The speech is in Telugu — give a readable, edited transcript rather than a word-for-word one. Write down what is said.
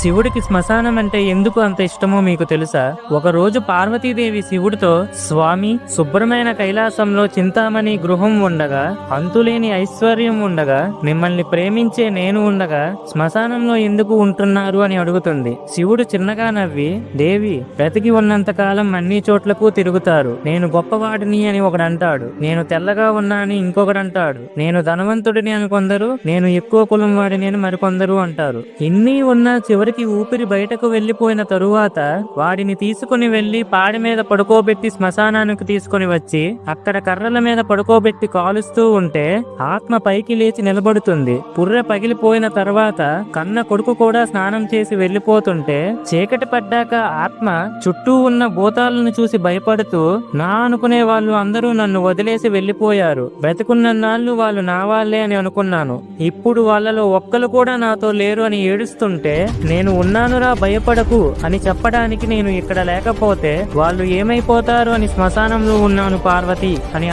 శివుడికి శ్మశానం అంటే ఎందుకు అంత ఇష్టమో మీకు తెలుసా? ఒకరోజు పార్వతీదేవి శివుడితో, స్వామి, శుభ్రమైన కైలాసంలో చింతామణి గృహం ఉండగా, అంతులేని ఐశ్వర్యం ఉండగా, మిమ్మల్ని ప్రేమించే నేను ఉండగా శ్మశానంలో ఎందుకు ఉంటున్నారు అని అడుగుతుంది. శివుడు చిన్నగా నవ్వి, దేవి, బ్రతికి ఉన్నంత కాలం అన్ని చోట్లకు తిరుగుతారు. నేను గొప్పవాడిని అని ఒకడంటాడు, నేను తెల్లగా ఉన్నా అని ఇంకొకడంటాడు, నేను ధనవంతుడిని అని కొందరు, నేను ఎక్కువ కులం వాడిని అని మరికొందరు అంటారు. ఇన్ని ఉన్నా చివరికి ఊపిరి బయటకు వెళ్లిపోయిన తరువాత వాడిని తీసుకుని వెళ్లి పాడి మీద పడుకోబెట్టి శ్మశానానికి తీసుకుని వచ్చి అక్కడ కర్రల మీద పడుకోబెట్టి కాలుస్తూ ఉంటే ఆత్మ పైకి లేచి నిలబడుతుంది. పుర్రె పగిలిపోయిన తర్వాత కన్న కొడుకు కూడా స్నానం చేసి వెళ్లిపోతుంటే చీకటి పడ్డాక ఆత్మ చుట్టూ ఉన్న భూతాలను చూసి భయపడుతూ, నా అనుకునే వాళ్ళు అందరూ నన్ను వదిలేసి వెళ్లిపోయారు, బ్రతికున్నన్నాళ్ళు వాళ్ళు నా వాళ్లే అని అనుకున్నాను, ఇప్పుడు వాళ్ళలో ఒక్కరు కూడా నాతో లేరు అని ఏడుస్తుంటే, నేను ఉన్నానురా భయపడకు అని చెప్పడానికి నేను ఇక్కడ లేకపోతే వాళ్ళు ఏమైపోతారు అని శ్మశానంలో ఉన్నాను పార్వతి అని